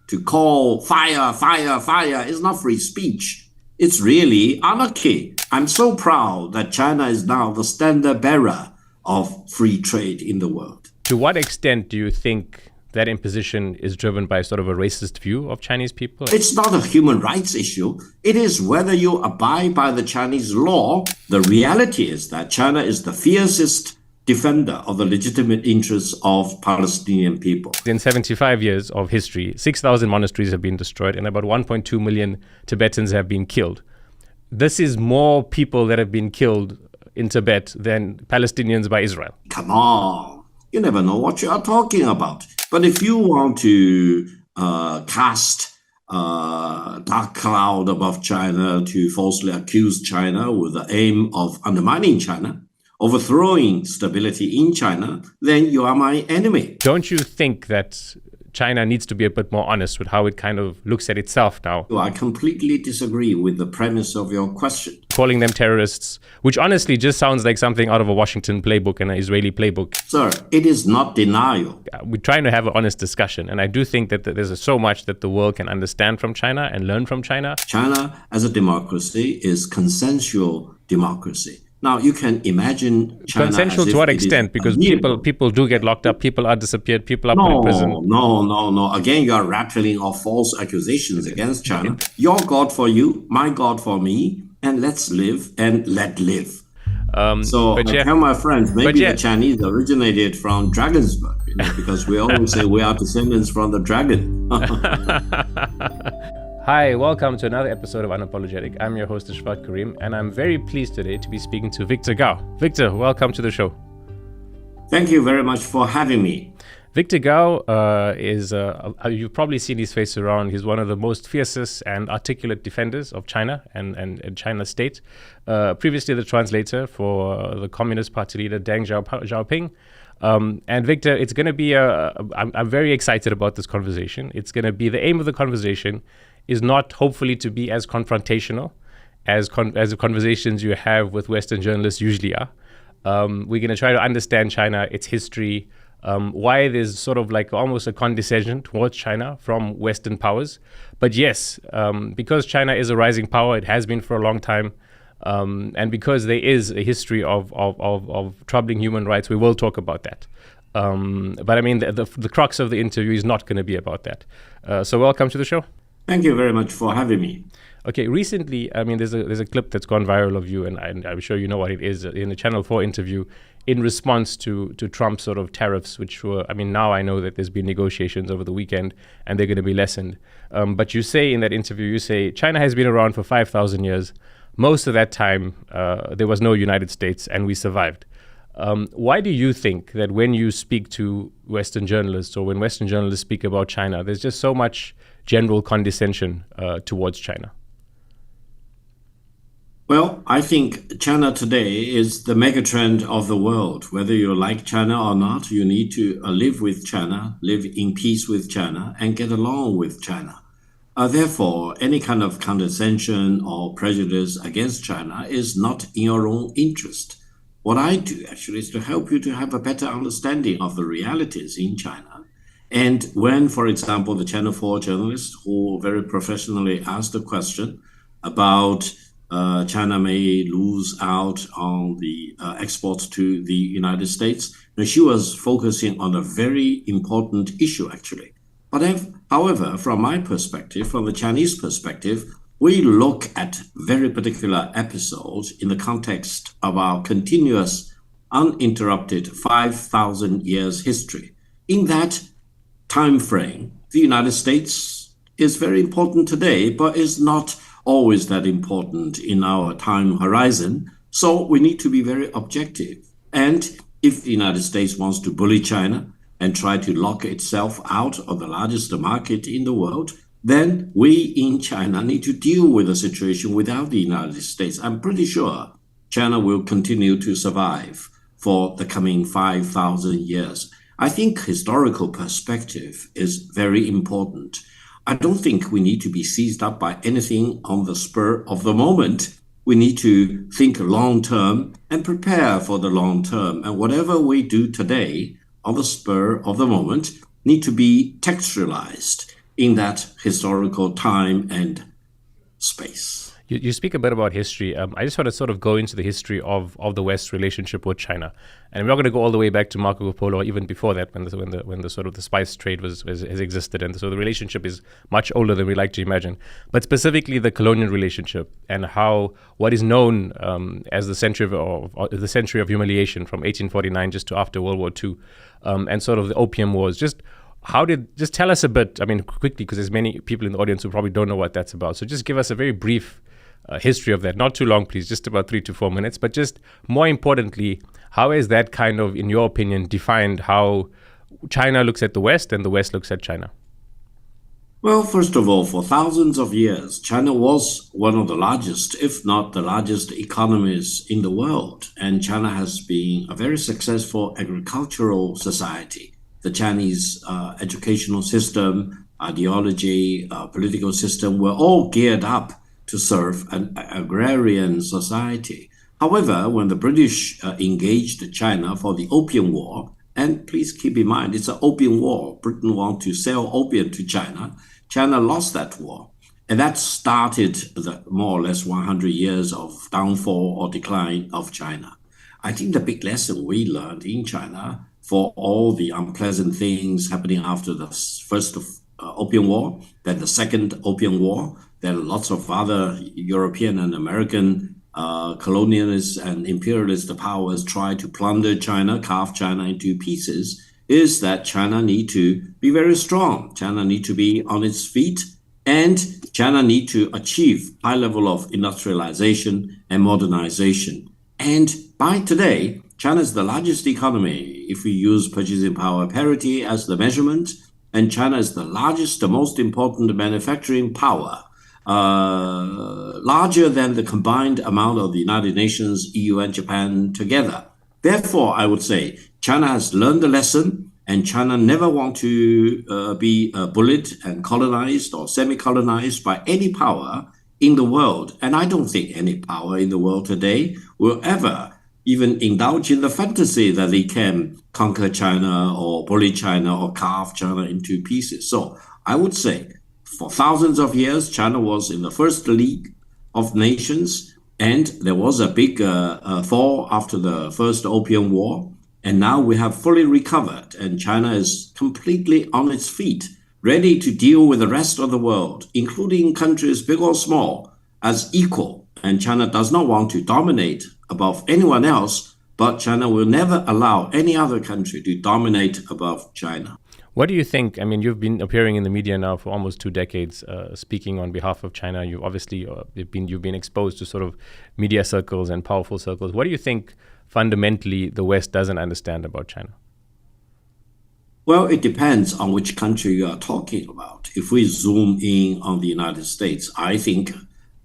to call fire, fire, fire is not free speech. It's really anarchy. I'm so proud that China is now the standard bearer of free trade in the world. To what extent do you think that imposition is driven by sort of a racist view of Chinese people? It's not a human rights issue. It is whether you abide by the Chinese law. The reality is that China is the fiercest defender of the legitimate interests of Palestinian people. In 75 years of history, 6,000 monasteries have been destroyed and about 1.2 million Tibetans have been killed. This is more people that have been killed in Tibet than Palestinians by Israel. Come on. You never know what you are talking about. But if you want to cast a dark cloud above China to falsely accuse China with the aim of undermining China, overthrowing stability in China, then you are my enemy. Don't you think that China needs to be a bit more honest with how it kind of looks at itself now? I completely disagree with the premise of your question. Calling them terrorists, which honestly just sounds like something out of a Washington playbook and an Israeli playbook. Sir, it is not denial. We're trying to have an honest discussion, and I do think that there's so much that the world can understand from China and learn from China. China as a democracy is consensual democracy. Now, you can imagine China consensual to what extent? Because people do get locked up, people are disappeared, people are put in prison. No. Again, you are rattling off false accusations against China. Your God for you, my God for me, and let's live and let live. So I tell my friends, maybe the Chinese originated from Dragonsburg, because we always say we are descendants from the dragon. Hi, welcome to another episode of Unapologetic. I'm your host, Ishfaq Karim, and I'm very pleased today to be speaking to Victor Gao. Victor, welcome to the show. Thank you very much for having me. Victor Gao is, you've probably seen his face around. He's one of the most fiercest and articulate defenders of China and China's state. Previously the translator for the Communist Party leader Deng Xiaoping. And Victor, it's going to be, I'm very excited about this conversation. It's going to be, the aim of the conversation is not hopefully to be as confrontational as the conversations you have with Western journalists usually are. We're going to try to understand China, its history, why there's sort of like almost a condescension towards China from Western powers. But yes, because China is a rising power, it has been for a long time, and because there is a history of troubling human rights, we will talk about that. But I mean, the crux of the interview is not going to be about that. So welcome to the show. Thank you very much for having me. Okay, recently, I mean, there's a clip that's gone viral of you, and I'm sure you know what it is, in a Channel 4 interview in response to Trump's sort of tariffs, which were, I mean, now I know that there's been negotiations over the weekend and they're going to be lessened. But you say in that interview, you say, China has been around for 5,000 years. Most of that time, there was no United States and we survived. Why do you think that when you speak to Western journalists or when Western journalists speak about China, there's just so much general condescension towards China? Well, I think China today is the megatrend of the world. Whether you like China or not, you need to live with China, live in peace with China, and get along with China. Therefore, any kind of condescension or prejudice against China is not in your own interest. What I do actually is to help you to have a better understanding of the realities in China. And when, for example, the Channel 4 journalist who very professionally asked a question about China may lose out on the exports to the United States, she was focusing on a very important issue, actually. But however, from my perspective, from the Chinese perspective, we look at very particular episodes in the context of our continuous, uninterrupted 5,000 years history. In that time frame, the United States is very important today, but is not always that important in our time horizon. So we need to be very objective. And if the United States wants to bully China and try to lock itself out of the largest market in the world, then we in China need to deal with the situation without the United States. I'm pretty sure China will continue to survive for the coming 5,000 years. I think historical perspective is very important. I don't think we need to be seized up by anything on the spur of the moment. We need to think long term and prepare for the long term. And whatever we do today on the spur of the moment need to be textualized in that historical time and space. You speak a bit about history. I just want to sort of go into the history of the West's relationship with China, and we're not going to go all the way back to Marco Polo, or even before that, when the sort of the spice trade has existed, and so the relationship is much older than we like to imagine. But specifically, the colonial relationship and how what is known as the century of humiliation from 1849 just to after World War II, and sort of the Opium Wars. Just tell us a bit. I mean, quickly, because there's many people in the audience who probably don't know what that's about. So just give us a very brief history of that. Not too long, please, just about 3 to 4 minutes. But just more importantly, how is that kind of, in your opinion, defined how China looks at the West and the West looks at China? Well, first of all, for thousands of years, China was one of the largest, if not the largest economies in the world. And China has been a very successful agricultural society. The Chinese educational system, ideology, political system were all geared up to serve an agrarian society. However, when the British engaged China for the Opium War, and please keep in mind, it's an opium war. Britain wanted to sell opium to China. China lost that war. And that started the more or less 100 years of downfall or decline of China. I think the big lesson we learned in China, for all the unpleasant things happening after the first Opium War, then the second Opium War, then lots of other European and American colonialists and imperialist powers tried to plunder China, carve China into pieces, is that China need to be very strong. China need to be on its feet, and China need to achieve high level of industrialization and modernization. And by today, China is the largest economy if we use purchasing power parity as the measurement, and China is the largest, the most important manufacturing power, larger than the combined amount of the United Nations, EU, and Japan together. Therefore, I would say China has learned the lesson, and China never want to be bullied and colonized or semi-colonized by any power in the world. And I don't think any power in the world today will ever even indulge in the fantasy that they can conquer China or bully China or carve China into pieces. So I would say for thousands of years, China was in the first league of nations, and there was a big fall after the first Opium War. And now we have fully recovered, and China is completely on its feet, ready to deal with the rest of the world, including countries big or small, as equal. And China does not want to dominate above anyone else, but China will never allow any other country to dominate above China. What do you think? I mean, you've been appearing in the media now for almost 2 decades, speaking on behalf of China. You obviously you've been exposed to sort of media circles and powerful circles. What do you think fundamentally the West doesn't understand about China? Well, it depends on which country you are talking about. If we zoom in on the United States, I think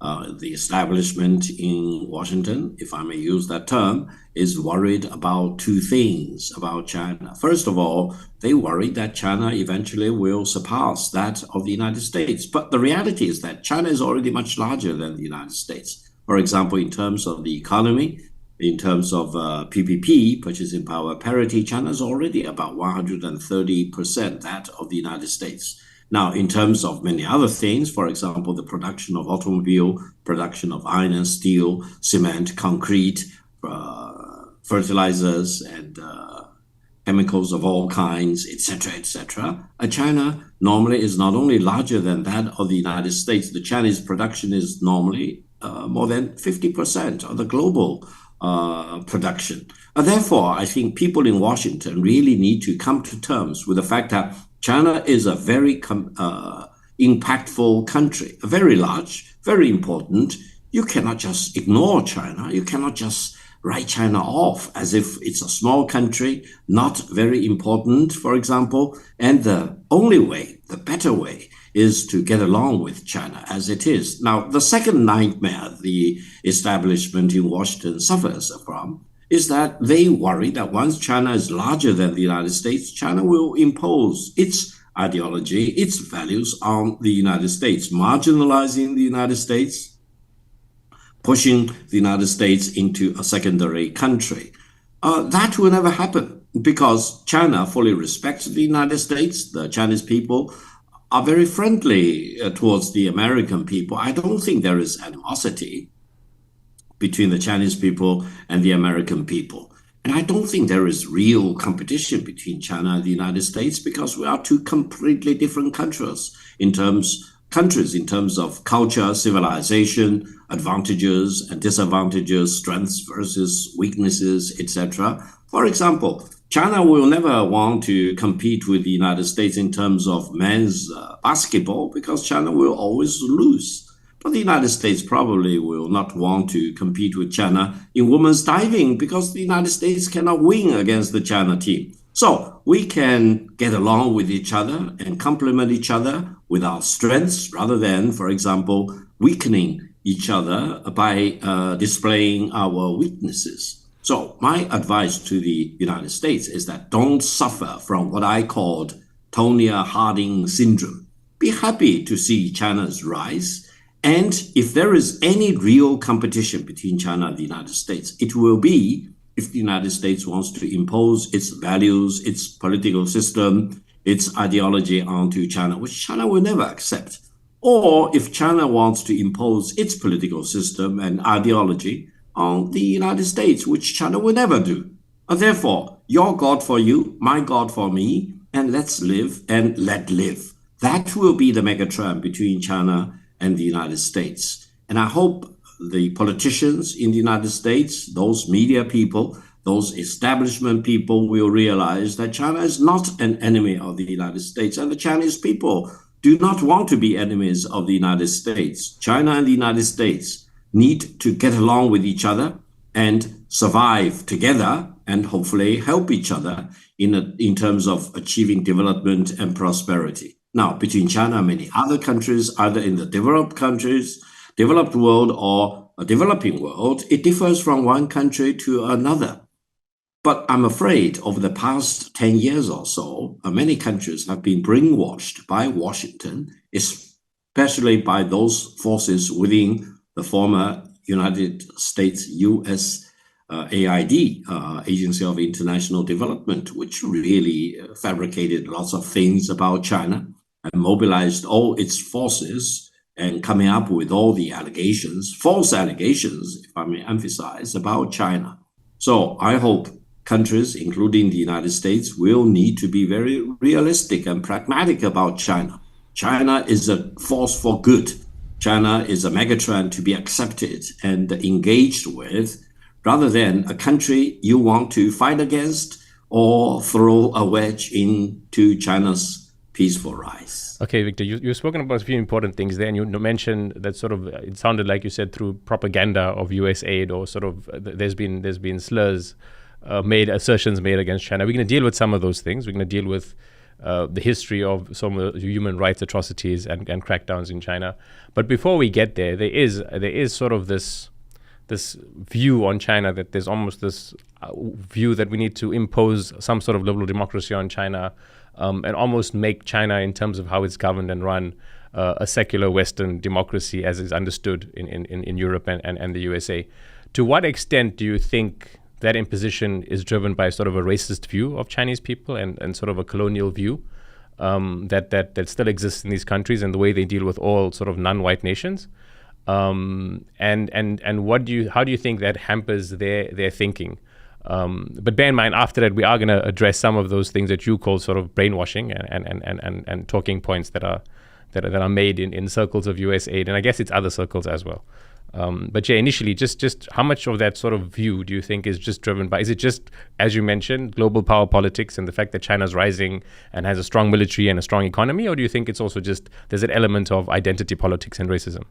the establishment in Washington, if I may use that term, is worried about 2 things about China. First of all, they worry that China eventually will surpass that of the United States. But the reality is that China is already much larger than the United States. For example, in terms of the economy, in terms of PPP, purchasing power parity, China is already about 130% that of the United States. Now, in terms of many other things, for example, the production of automobile, production of iron and steel, cement, concrete, fertilizers, and chemicals of all kinds, etc., China normally is not only larger than that of the United States, the Chinese production is normally more than 50% of the global production. Therefore, I think people in Washington really need to come to terms with the fact that China is a very impactful country, very large, very important. You cannot just ignore China. You cannot just write China off as if it's a small country, not very important, for example. And the only way, the better way, is to get along with China as it is. Now, the second nightmare the establishment in Washington suffers from is that they worry that once China is larger than the United States, China will impose its ideology, its values on the United States, marginalizing the United States, pushing the United States into a secondary country. That will never happen because China fully respects the United States. The Chinese people are very friendly towards the American people. I don't think there is animosity between the Chinese people and the American people. And I don't think there is real competition between China and the United States, because we are two completely different countries in terms of culture, civilization, advantages and disadvantages, strengths versus weaknesses, etc. For example, China will never want to compete with the United States in terms of men's basketball, because China will always lose. But the United States probably will not want to compete with China in women's diving, because the United States cannot win against the China team. So we can get along with each other and complement each other with our strengths, rather than, for example, weakening each other by displaying our weaknesses. So my advice to the United States is that don't suffer from what I called Tonya Harding syndrome. Be happy to see China's rise. And if there is any real competition between China and the United States, it will be if the United States wants to impose its values, its political system, its ideology onto China, which China will never accept. Or if China wants to impose its political system and ideology on the United States, which China will never do. Therefore, your God for you, my God for me, and let's live and let live. That will be the megatrend between China and the United States. And I hope the politicians in the United States, those media people, those establishment people will realize that China is not an enemy of the United States, and the Chinese people do not want to be enemies of the United States. China and the United States need to get along with each other and survive together, and hopefully help each other in terms of achieving development and prosperity. Now, between China and many other countries, either in the developed world or a developing world, it differs from one country to another. But I'm afraid over the past 10 years or so, many countries have been brainwashed by Washington, especially by those forces within the former United States US AID, Agency of International Development, which really fabricated lots of things about China and mobilized all its forces and coming up with all the allegations, false allegations, if I may emphasize, about China. So I hope countries, including the United States, will need to be very realistic and pragmatic about China. China is a force for good. China is a megatrend to be accepted and engaged with, rather than a country you want to fight against or throw a wedge into China's peaceful rise. Okay, Victor, you've spoken about a few important things there, and you mentioned that sort of, it sounded like you said through propaganda of US aid, or sort of there's been slurs assertions made against China. We're going to deal with some of those things. We're going to deal with the history of some of the human rights atrocities and crackdowns in China. But before we get there, there is sort of this view on China, that there's almost this view that we need to impose some sort of liberal democracy on China, and almost make China, in terms of how it's governed and run, a secular Western democracy as is understood in Europe and the USA. To what extent do you think that imposition is driven by sort of a racist view of Chinese people and sort of a colonial view that still exists in these countries and the way they deal with all sort of non-white nations? And how do you think that hampers their thinking? But bear in mind, after that, we are going to address some of those things that you call sort of brainwashing and talking points that are made in circles of US aid, and I guess it's other circles as well. But yeah, initially, just how much of that sort of view do you think is just driven by, is it just, as you mentioned, global power politics and the fact that China's rising and has a strong military and a strong economy, or do you think it's also just, there's an element of identity politics and racism?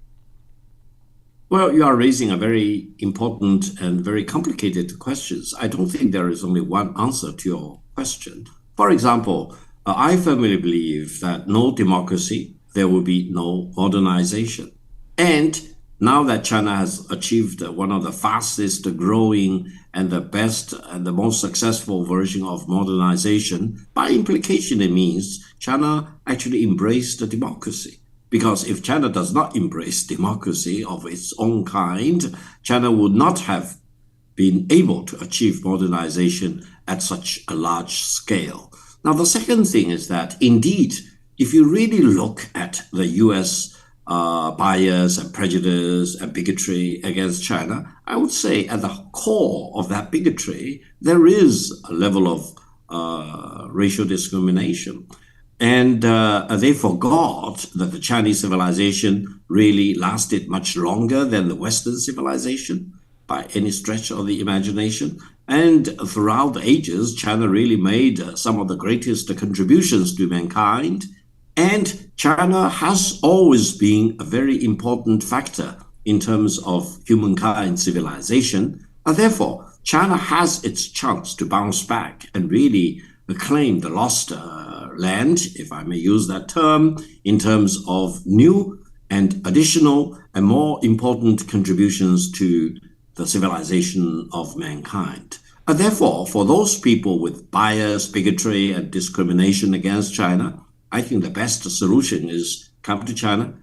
Well, you are raising a very important and very complicated questions. I don't think there is only one answer to your question. For example, I firmly believe that no democracy, there will be no modernization. And now that China has achieved one of the fastest growing and the best and the most successful version of modernization, by implication, it means China actually embraced democracy. Because if China does not embrace democracy of its own kind, China would not have been able to achieve modernization at such a large scale. Now, the second thing is that indeed, if you really look at the U.S. Bias and prejudice and bigotry against China, I would say at the core of that bigotry, there is a level of racial discrimination. And they forgot that the Chinese civilization really lasted much longer than the Western civilization by any stretch of the imagination. And throughout the ages, China really made some of the greatest contributions to mankind. And China has always been a very important factor in terms of humankind civilization. And therefore, China has its chance to bounce back and really claim the lost land, if I may use that term, in terms of new and additional and more important contributions to the civilization of mankind. And therefore, for those people with bias, bigotry, and discrimination against China, I think the best solution is come to China,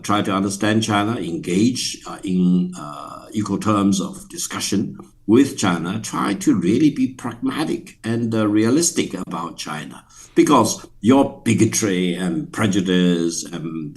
try to understand China, engage in equal terms of discussion with China, try to really be pragmatic and realistic about China. Because your bigotry and prejudice and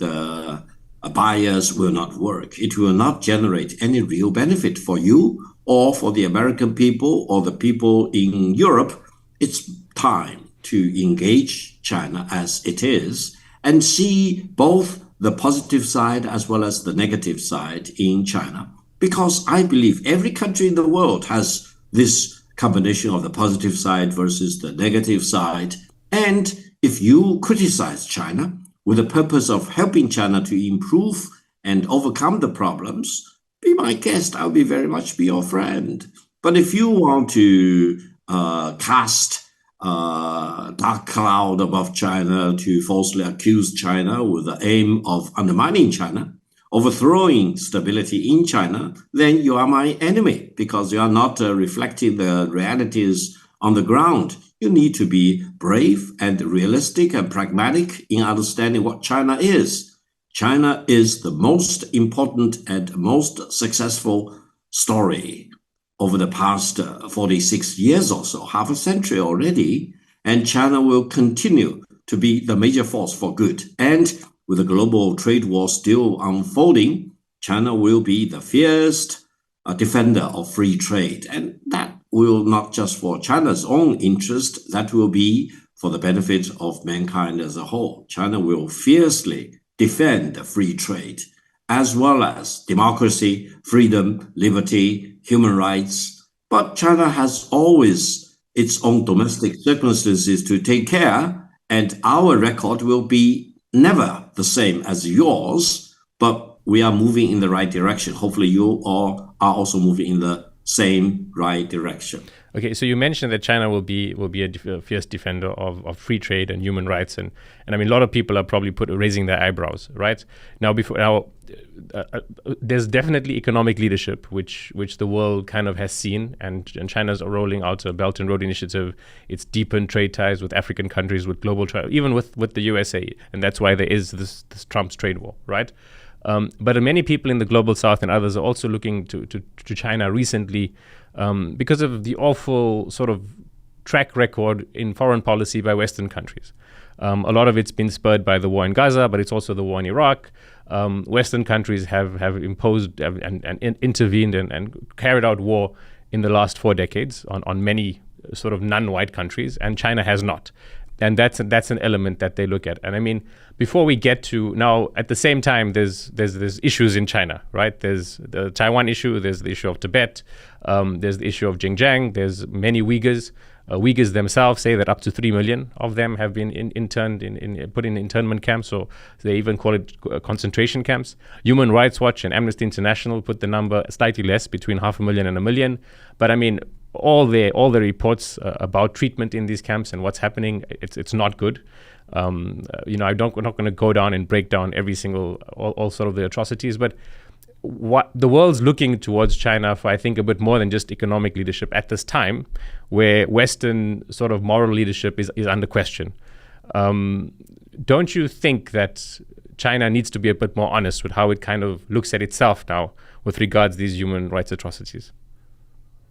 bias will not work. It will not generate any real benefit for you or for the American people or the people in Europe. It's time to engage China as it is and see both the positive side as well as the negative side in China. Because I believe every country in the world has this combination of the positive side versus the negative side. And if you criticize China with the purpose of helping China to improve and overcome the problems, be my guest. I'll be very much be your friend. But if you want to cast a dark cloud above China to falsely accuse China with the aim of undermining China, overthrowing stability in China, then you are my enemy because you are not reflecting the realities on the ground. You need to be brave and realistic and pragmatic in understanding what China is. China is the most important and most successful story over the past 46 years or so, half a century already, and China will continue to be the major force for good. And with the global trade war still unfolding, China will be the fierce defender of free trade. And that will not just for China's own interest, that will be for the benefit of mankind as a whole. China will fiercely defend free trade, as well as democracy, freedom, liberty, human rights. But China has always its own domestic circumstances to take care, and our record will be never the same as yours, but we are moving in the right direction. Hopefully you all are also moving in the same right direction. Okay, so you mentioned that China will be a fierce defender of free trade and human rights, and I mean a lot of people are probably raising their eyebrows, right? Now there's definitely economic leadership which the world kind of has seen, and China's rolling out a Belt and Road Initiative. It's deepened trade ties with African countries, with global trade, even with the USA, and that's why there is this Trump's trade war, right? But many people in the global south and others are also looking to China recently because of the awful sort of track record in foreign policy by Western countries. A lot of it's been spurred by the war in Gaza, but it's also the war in Iraq. Western countries have imposed and intervened and carried out war in the last 4 decades on many sort of non-white countries, and China has not. And that's an element that they look at. And I mean, before we get to now, at the same time, there's issues in China, right? There's the Taiwan issue, there's the issue of Tibet, there's the issue of Xinjiang, there's many Uyghurs. Uyghurs themselves say that up to 3 million of them have been put in internment camps, so they even call it concentration camps. Human Rights Watch and Amnesty International put the number slightly less, between 500,000 and 1 million. But I mean, all the reports about treatment in these camps and what's happening, it's not good. We're not going to go down and break down every single all sort of the atrocities, but what the world's looking towards China for, I think, a bit more than just economic leadership at this time, where Western sort of moral leadership is under question. Don't you think that China needs to be a bit more honest with how it kind of looks at itself now with regards to these human rights atrocities?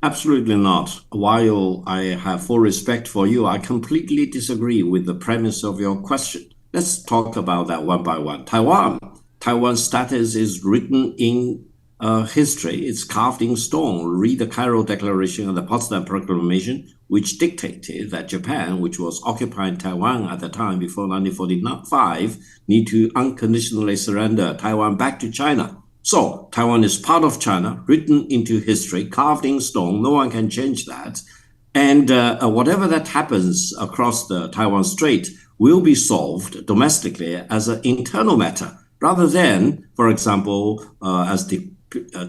Absolutely not. While I have full respect for you, I completely disagree with the premise of your question. Let's talk about that one by one. Taiwan's status is written in history. It's carved in stone. Read the Cairo Declaration and the Potsdam Proclamation, which dictated that Japan, which was occupying Taiwan at the time before 1945, need to unconditionally surrender Taiwan back to China. So Taiwan is part of China, written into history, carved in stone. No one can change that. And whatever that happens across the Taiwan Strait will be solved domestically as an internal matter, rather than, for example, as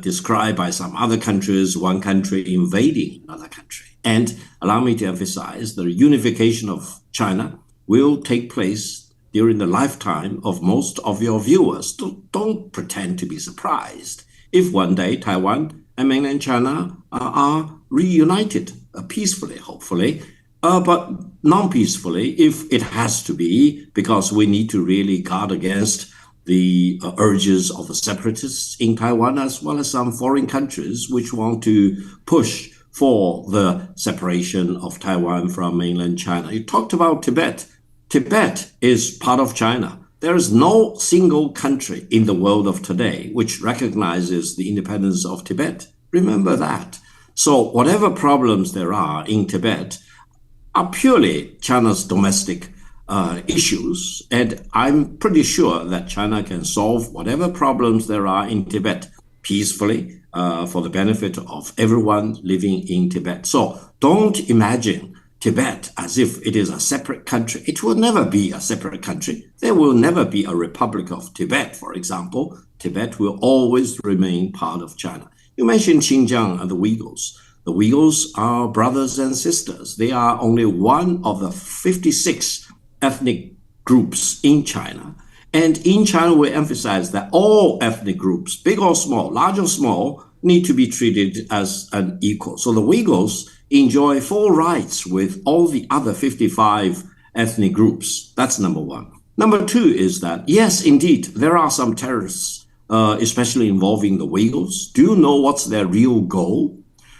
described by some other countries, one country invading another country. And allow me to emphasize, the unification of China will take place during the lifetime of most of your viewers. Don't pretend to be surprised if one day Taiwan and mainland China are reunited peacefully, hopefully, but non-peacefully if it has to be, because we need to really guard against the urges of the separatists in Taiwan, as well as some foreign countries which want to push for the separation of Taiwan from mainland China. You talked about Tibet. Tibet is part of China. There is no single country in the world of today which recognizes the independence of Tibet. Remember that. So whatever problems there are in Tibet are purely China's domestic issues, and I'm pretty sure that China can solve whatever problems there are in Tibet peacefully for the benefit of everyone living in Tibet. So don't imagine Tibet as if it is a separate country. It will never be a separate country. There will never be a Republic of Tibet, for example. Tibet will always remain part of China. You mentioned Xinjiang and the Uyghurs. The Uyghurs are brothers and sisters. They are only one of the 56 ethnic groups in China. And in China, we emphasize that all ethnic groups, big or small, large or small, need to be treated as an equal. So the Uyghurs enjoy full rights with all the other 55 ethnic groups. That's number one. Number two is that, yes, indeed, there are some terrorists, especially involving the Uyghurs. Do you know what's their real goal?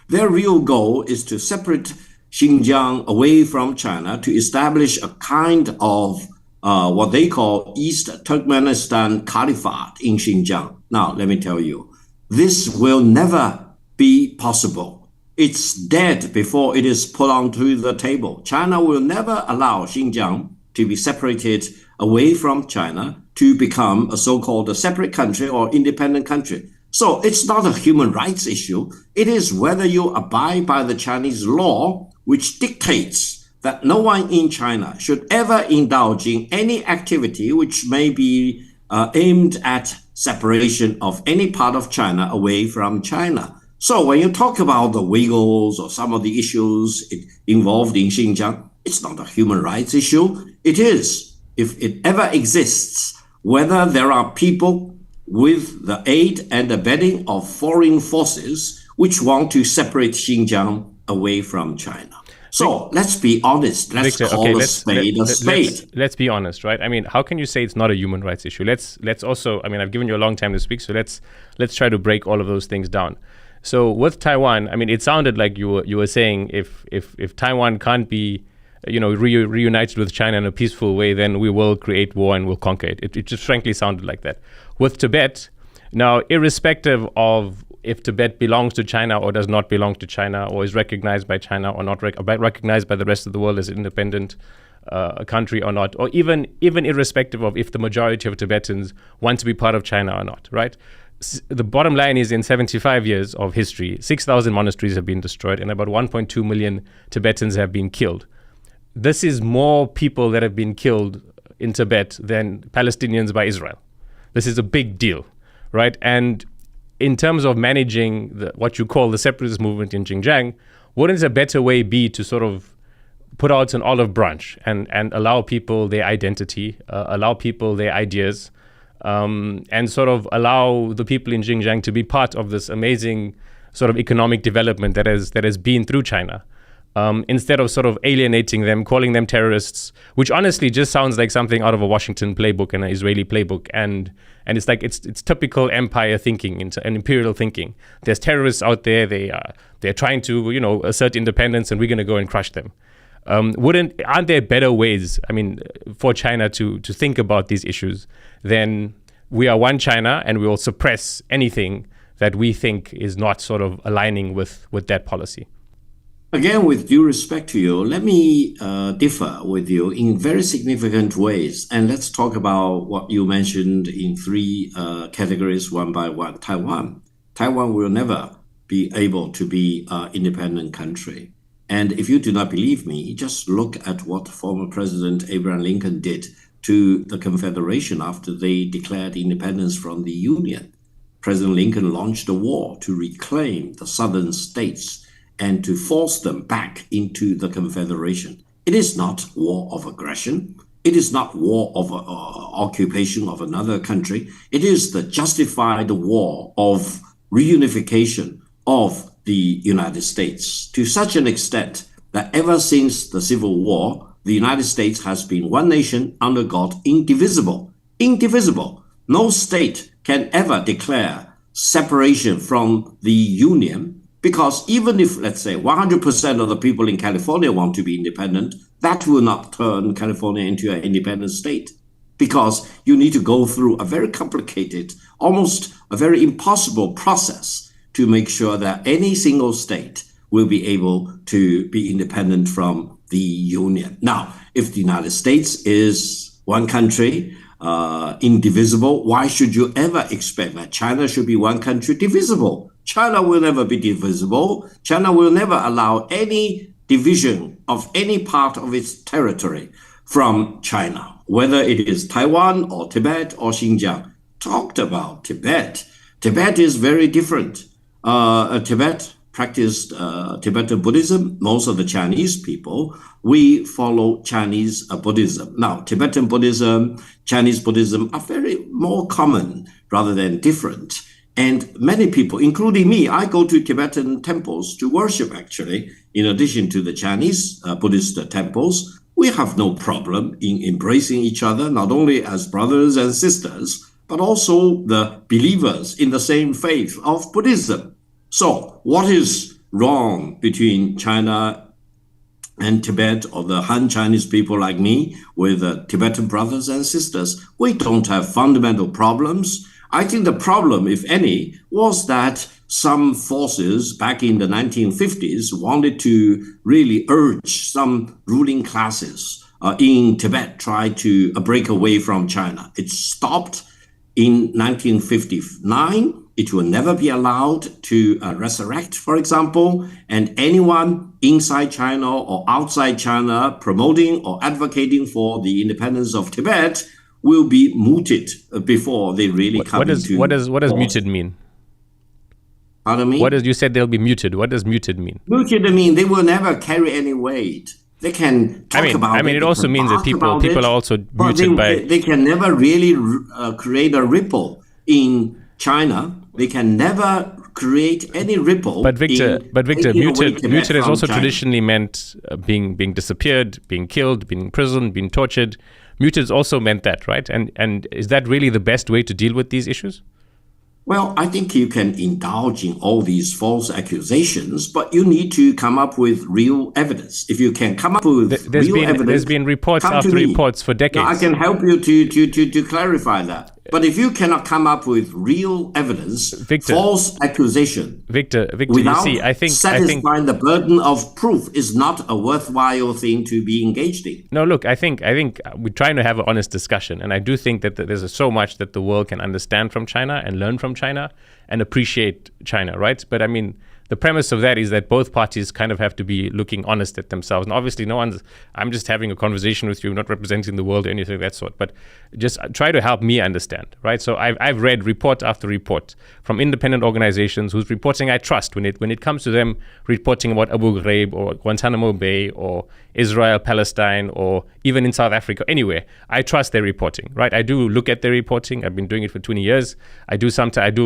Their real goal is to separate Xinjiang away from China, to establish a kind of what they call East Turkmenistan Caliphate in Xinjiang. Now, let me tell you, this will never be possible. It's dead before it is put onto the table. China will never allow Xinjiang to be separated away from China to become a so-called separate country or independent country. So it's not a human rights issue. It is whether you abide by the Chinese law, which dictates that no one in China should ever indulge in any activity which may be aimed at separation of any part of China away from China. So when you talk about the Uyghurs or some of the issues involved in Xinjiang, it's not a human rights issue. It is, if it ever exists, whether there are people with the aid and abetting of foreign forces which want to separate Xinjiang away from China. So let's be honest. Let's call a spade a spade. Let's be honest, right? I mean, how can you say it's not a human rights issue? Let's also, I mean, I've given you a long time to speak, so let's try to break all of those things down. So with Taiwan, I mean, it sounded like you were saying if Taiwan can't be, reunited with China in a peaceful way, then we will create war and we'll conquer it. It just frankly sounded like that. With Tibet, now, irrespective of if Tibet belongs to China or does not belong to China, or is recognized by China or not recognized by the rest of the world as an independent country or not, or even irrespective of if the majority of Tibetans want to be part of China or not, right? The bottom line is, in 75 years of history, 6,000 monasteries have been destroyed and about 1.2 million Tibetans have been killed. This is more people that have been killed in Tibet than Palestinians by Israel. This is a big deal, right? And in terms of managing what you call the separatist movement in Xinjiang, wouldn't a better way be to sort of put out an olive branch and allow people their identity, allow people their ideas, and sort of allow the people in Xinjiang to be part of this amazing sort of economic development that has been through China, instead of sort of alienating them, calling them terrorists, which honestly just sounds like something out of a Washington playbook and an Israeli playbook, and it's like it's typical empire thinking and imperial thinking. There's terrorists out there. They're trying to assert independence, and we're going to go and crush them. Aren't there better ways, for China to think about these issues than we are one China and we will suppress anything that we think is not sort of aligning with that policy? Again, with due respect to you, let me differ with you in very significant ways. And let's talk about what you mentioned in three categories, one by one. Taiwan will never be able to be an independent country. And if you do not believe me, just look at what former President Abraham Lincoln did to the Confederation after they declared independence from the Union. President Lincoln launched a war to reclaim the southern states and to force them back into the Confederation. It is not war of aggression. It is not war of occupation of another country. It is the justified war of reunification of the United States to such an extent that ever since the Civil War, the United States has been one nation under God, indivisible. Indivisible. No state can ever declare separation from the Union, because even if, let's say, 100% of the people in California want to be independent, that will not turn California into an independent state, because you need to go through a very complicated, almost a very impossible process to make sure that any single state will be able to be independent from the Union. Now, if the United States is one country, indivisible, why should you ever expect that China should be one country divisible? China will never be divisible. China will never allow any division of any part of its territory from China, whether it is Taiwan or Tibet or Xinjiang. Talked about Tibet. Tibet is very different. Tibet practiced Tibetan Buddhism. Most of the Chinese people, we follow Chinese Buddhism. Now, Tibetan Buddhism, Chinese Buddhism are very more common rather than different. And many people, including me, I go to Tibetan temples to worship, actually, in addition to the Chinese Buddhist temples. We have no problem in embracing each other, not only as brothers and sisters, but also the believers in the same faith of Buddhism. So what is wrong between China and Tibet, or the Han Chinese people like me with Tibetan brothers and sisters? We don't have fundamental problems. I think the problem, if any, was that some forces back in the 1950s wanted to really urge some ruling classes in Tibet try to break away from China. It stopped in 1959. It will never be allowed to resurrect, for example, and anyone inside China or outside China promoting or advocating for the independence of Tibet will be mooted before they really come into What does muted mean? Pardon me? You said they'll be muted. What does muted mean? Muted mean they will never carry any weight. They can talk about it. It also means that people are also muted they can never really create a ripple in China. They can never create any ripple. But Victor, muted has also traditionally meant being disappeared, being killed, being imprisoned, being tortured. Muted has also meant that, right? And is that really the best way to deal with these issues? Well, I think you can indulge in all these false accusations, but you need to come up with real evidence. If you can come up with evidence, there's been reports after reports for decades. Now, I can help you to clarify that. But if you cannot come up with real evidence, false accusation, Victor, without you see, satisfying the burden of proof is not a worthwhile thing to be engaged in. No, look, I think we're trying to have an honest discussion, and I do think that there's so much that the world can understand from China and learn from China and appreciate China, right? But the premise of that is that both parties kind of have to be looking honest at themselves. And obviously I'm just having a conversation with you, not representing the world or anything of that sort, but just try to help me understand, right? So I've read report after report from independent organizations whose reporting I trust when it comes to them reporting about Abu Ghraib or Guantanamo Bay or Israel, Palestine, or even in South Africa, anywhere. I trust their reporting, right? I do look at their reporting. I've been doing it for 20 years. I do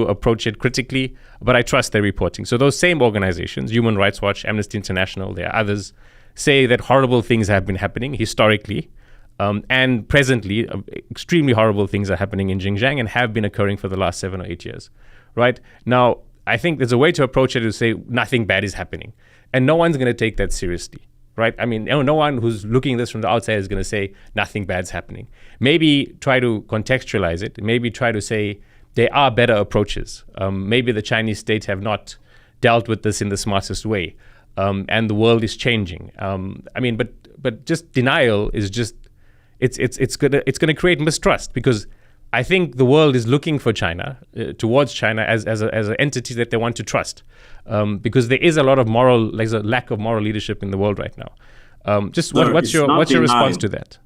approach it critically, but I trust their reporting. So those same organizations, Human Rights Watch, Amnesty International, there are others, say that horrible things have been happening historically, and presently, extremely horrible things are happening in Xinjiang and have been occurring for the last 7 or 8 years, right? Now, I think there's a way to approach it to say nothing bad is happening. And no one's going to take that seriously. right? I mean, no one who's looking at this from the outside is going to say nothing bad's happening. Maybe try to contextualize it. Maybe try to say there are better approaches. Maybe the Chinese state have not dealt with this in the smartest way, and the world is changing. I mean, but just denial is just it's gonna create mistrust, because I think the world is looking for China, towards China as an entity that they want to trust, because there is a lot of there's a lack of moral leadership in the world right now. What's your response to that?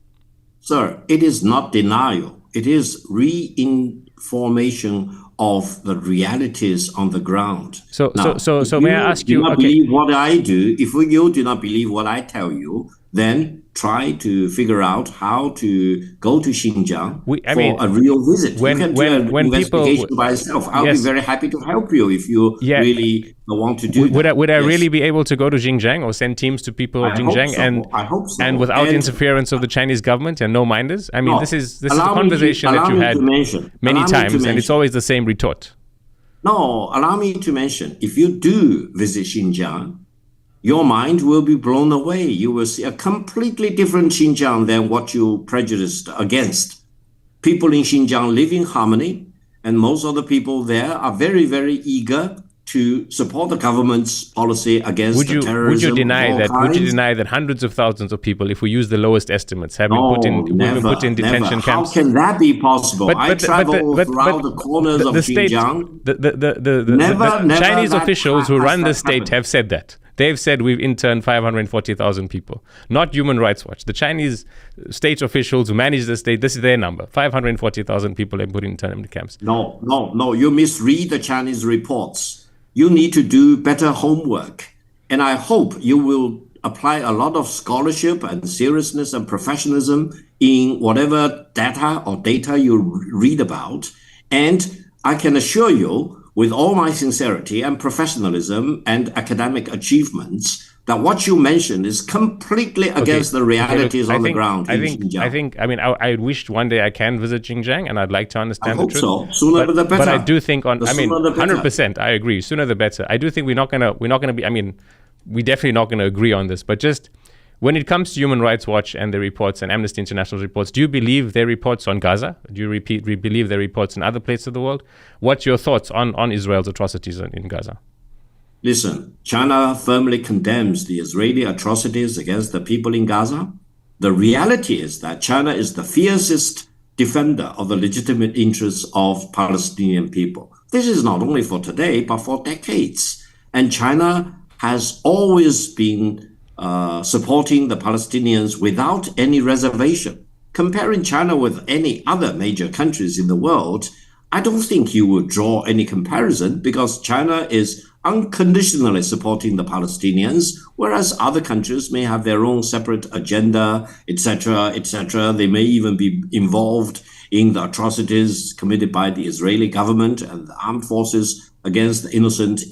Sir, it is not denial. It is reinformation of the realities on the ground. So may I ask you? Do not believe what I do. If you do not believe what I tell you, then try to figure out how to go to Xinjiang for a real visit. You can do an investigation by yourself. I'll be very happy to help you if you really want to do that. Would I really be able to go to Xinjiang or send teams to people of Xinjiang I hope so. and without interference of the Chinese government and no minders? I mean, this is a conversation that you had many times, and it's always the same retort. No, allow me to mention, if you do visit Xinjiang, your mind will be blown away. You will see a completely different Xinjiang than what you prejudiced against. People in Xinjiang live in harmony, and most of the people there are very, very eager to support the government's policy against terrorism. Would you deny that hundreds of thousands of people, if we use the lowest estimates, have been put in detention camps? How can that be possible? I travel throughout the corners of Xinjiang. The Chinese officials who run the state have said that. They've said we've interned 540,000 people, not Human Rights Watch. The Chinese state officials who manage the state, this is their number. 540,000 people have put in internment camps. No. You misread the Chinese reports. You need to do better homework. And I hope you will apply a lot of scholarship and seriousness and professionalism in whatever data you read about. And I can assure you, with all my sincerity and professionalism and academic achievements, that what you mentioned is completely against the realities on the ground in Xinjiang. I wished one day I can visit Xinjiang, and I'd like to understand the truth. So. Sooner the better. But I do think 100%, I agree. Sooner the better. I do think we're definitely not gonna agree on this, but just when it comes to Human Rights Watch and the reports and Amnesty International reports, do you believe their reports on Gaza? Do you believe their reports in other places of the world? What's your thoughts on Israel's atrocities in Gaza? Listen, China firmly condemns the Israeli atrocities against the people in Gaza. The reality is that China is the fiercest defender of the legitimate interests of Palestinian people. This is not only for today, but for decades. And China has always been supporting the Palestinians without any reservation. Comparing China with any other major countries in the world, I don't think you would draw any comparison, because China is unconditionally supporting the Palestinians, whereas other countries may have their own separate agenda, etc., etc. They may even be involved in the atrocities committed by the Israeli government and the armed forces against the innocent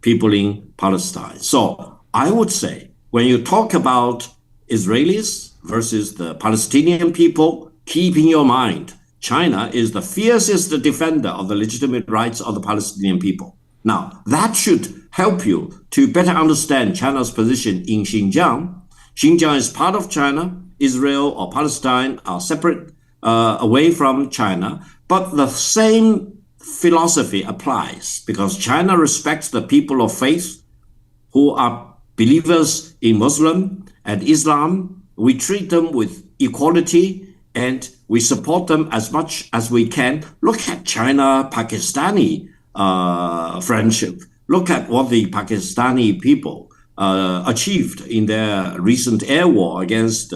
people in Palestine. So I would say, when you talk about Israelis versus the Palestinian people, keep in your mind, China is the fiercest defender of the legitimate rights of the Palestinian people. Now, that should help you to better understand China's position in Xinjiang. Xinjiang is part of China. Israel or Palestine are separate, away from China. But the same philosophy applies, because China respects the people of faith who are believers in Muslim and Islam. We treat them with equality and we support them as much as we can. Look at China-Pakistani friendship. Look at what the Pakistani people achieved in their recent air war against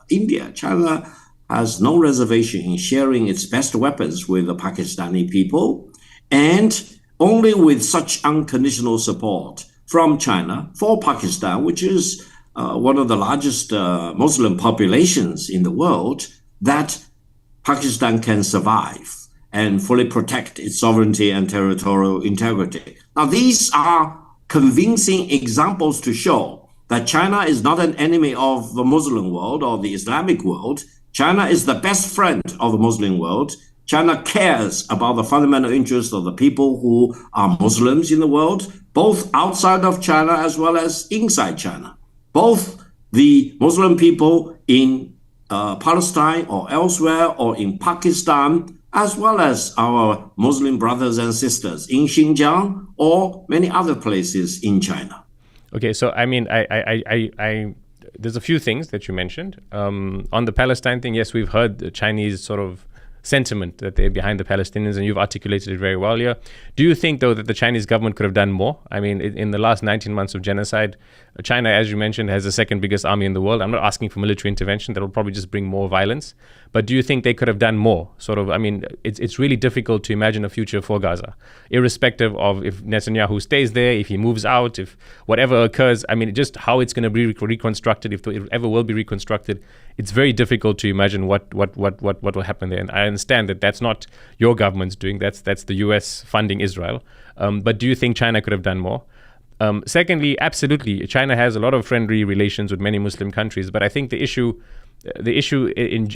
India. China has no reservation in sharing its best weapons with the Pakistani people, and only with such unconditional support from China for Pakistan, which is one of the largest Muslim populations in the world, that Pakistan can survive and fully protect its sovereignty and territorial integrity. Now, these are convincing examples to show that China is not an enemy of the Muslim world or the Islamic world. China is the best friend of the Muslim world. China cares about the fundamental interests of the people who are Muslims in the world, both outside of China as well as inside China. both the Muslim people in Palestine or elsewhere, or in Pakistan, as well as our Muslim brothers and sisters in Xinjiang or many other places in China. Okay, so I mean, I there's a few things that you mentioned. On the Palestine thing, yes, we've heard the Chinese sort of sentiment that they're behind the Palestinians, and you've articulated it very well here. Do you think, though, that the Chinese government could have done more? I mean, in the last 19 months of genocide, China, as you mentioned, has the second biggest army in the world. I'm not asking for military intervention. That will probably just bring more violence. But do you think they could have done more? Sort of, I mean, it's really difficult to imagine a future for Gaza, irrespective of if Netanyahu stays there, if he moves out, if whatever occurs. I mean, just how it's going to be reconstructed, if it ever will be reconstructed. It's very difficult to imagine what will happen there. And I understand that that's not your government's doing. That's the US funding Israel. But do you think China could have done more? Secondly, absolutely, China has a lot of friendly relations with many Muslim countries. But I think the issue in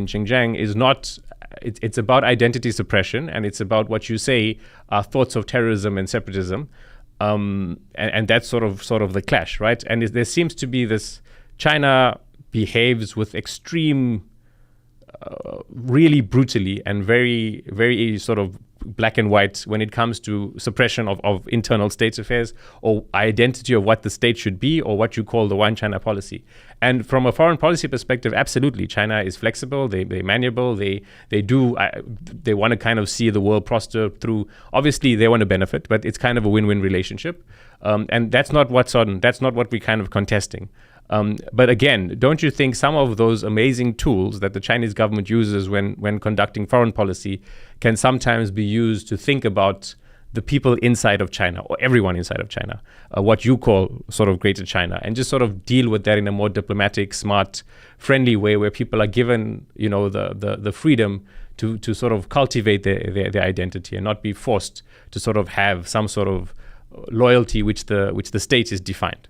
Xinjiang is not. It's about identity suppression, and it's about what you say are thoughts of terrorism and separatism, and that's sort of the clash, right? And there seems to be this China behaves with extreme, really brutally and very, very sort of black and white when it comes to suppression of internal state affairs or identity of what the state should be or what you call the one China policy. And from a foreign policy perspective, absolutely, China is flexible, they're malleable, they want to kind of see the world prosper through, obviously they want to benefit, but it's kind of a win-win relationship. And that's not what we're kind of contesting. But again, don't you think some of those amazing tools that the Chinese government uses when conducting foreign policy can sometimes be used to think about the people inside of China or everyone inside of China, what you call sort of Greater China, and just sort of deal with that in a more diplomatic, smart, friendly way where people are given, you know, the freedom to sort of cultivate their identity and not be forced to sort of have some sort of loyalty which the state is defined.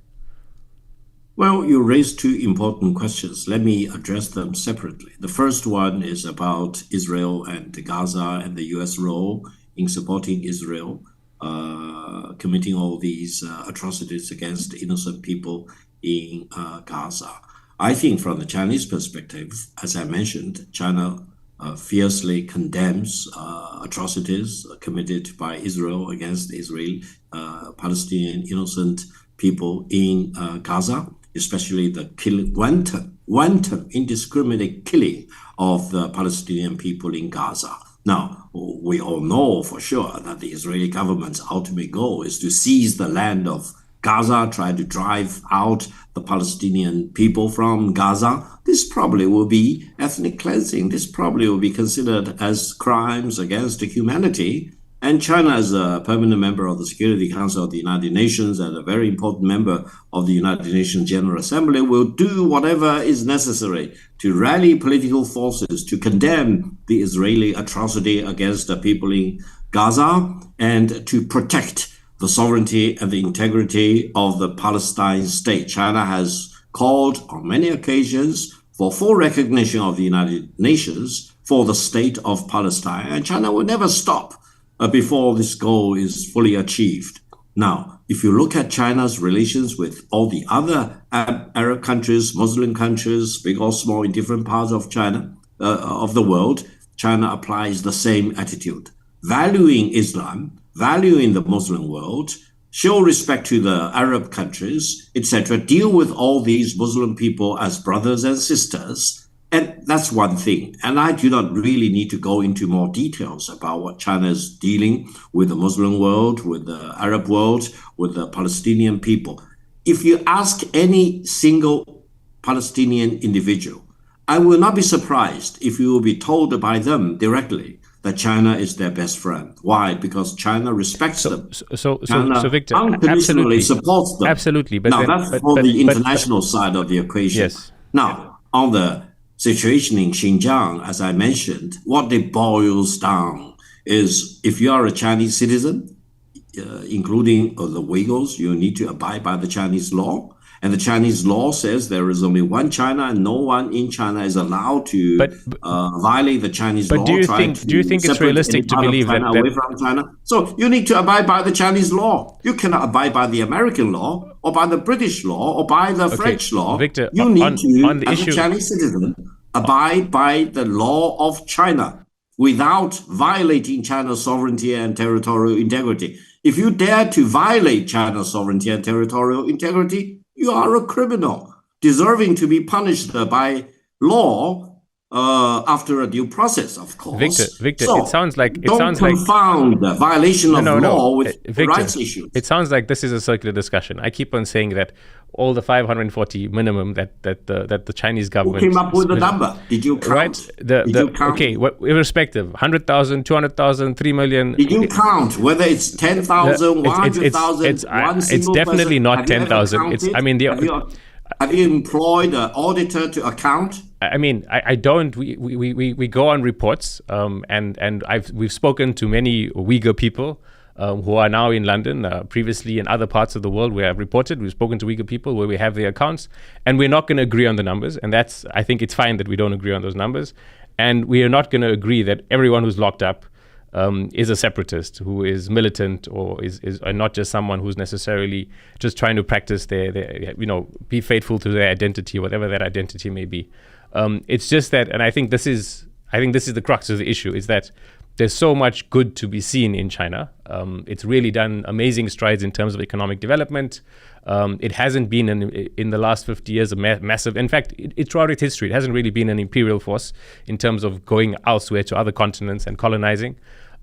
Well, you raised two important questions. Let me address them separately. The first one is about Israel and Gaza and the U.S. role in supporting Israel, committing all these atrocities against innocent people in Gaza. I think from the Chinese perspective, as I mentioned, China fiercely condemns atrocities committed by Israel against Israeli, Palestinian innocent people in Gaza, especially the wanton, indiscriminate killing of the Palestinian people in Gaza. Now, we all know for sure that the Israeli government's ultimate goal is to seize the land of Gaza, try to drive out the Palestinian people from Gaza. This probably will be ethnic cleansing. This probably will be considered as crimes against humanity. And China, as a permanent member of the Security Council of the United Nations and a very important member of the United Nations General Assembly, will do whatever is necessary to rally political forces to condemn the Israeli atrocity against the people in Gaza and to protect the sovereignty and the integrity of the Palestine state. China has called on many occasions for full recognition of the United Nations for the state of Palestine, and China will never stop before this goal is fully achieved. Now, if you look at China's relations with all the other Arab countries, Muslim countries, big or small in different parts of China, of the world, China applies the same attitude. Valuing Islam, valuing the Muslim world, show respect to the Arab countries, etc. Deal with all these Muslim people as brothers and sisters. And that's one thing. And I do not really need to go into more details about what China is dealing with the Muslim world, with the Arab world, with the Palestinian people. If you ask any single Palestinian individual, I will not be surprised if you will be told by them directly that China is their best friend. Why? Because China respects them. So Victor, unconditionally supports them. Absolutely. But now, that's for the international side of the equation. Yes. Now, on the situation in Xinjiang, as I mentioned, what it boils down is if you are a Chinese citizen, including the Uyghurs, you need to abide by the Chinese law. And the Chinese law says there is only one China and no one in China is allowed to violate the Chinese law. But do you think it's realistic to believe that away from China? So you need to abide by the Chinese law. You cannot abide by the American law or by the British law or by the French law. Victor, you need to, as a Chinese citizen, abide by the law of China without violating China's sovereignty and territorial integrity. If you dare to violate China's sovereignty and territorial integrity, you are a criminal, deserving to be punished by law after a due process, of course. Victor, so it sounds like don't confound the violation of law with Victor, rights issues. It sounds like this is a circular discussion. I keep on saying that all the 540 minimum that the Chinese government Who came up with the number? Did you count? Right? Did you count? Okay, irrespective, 100,000, 200,000, 3 million. Did you count whether it's 10,000, 100,000? It's definitely not 10,000. It's, I mean, have you employed an auditor to account? I mean, I don't. We go on reports, and we've spoken to many Uyghur people who are now in London. Previously, in other parts of the world where I've reported, we've spoken to Uyghur people where we have their accounts, and we're not going to agree on the numbers. And I think it's fine that we don't agree on those numbers, and we are not going to agree that everyone who's locked up is a separatist, who is militant, or is not just someone who's necessarily just trying to practice their be faithful to their identity, whatever that identity may be. It's just that, and I think this is the crux of the issue, is that there's so much good to be seen in China. It's really done amazing strides in terms of economic development. It hasn't been in the last 50 years a massive. In fact, throughout its history, it hasn't really been an imperial force in terms of going elsewhere to other continents and colonizing.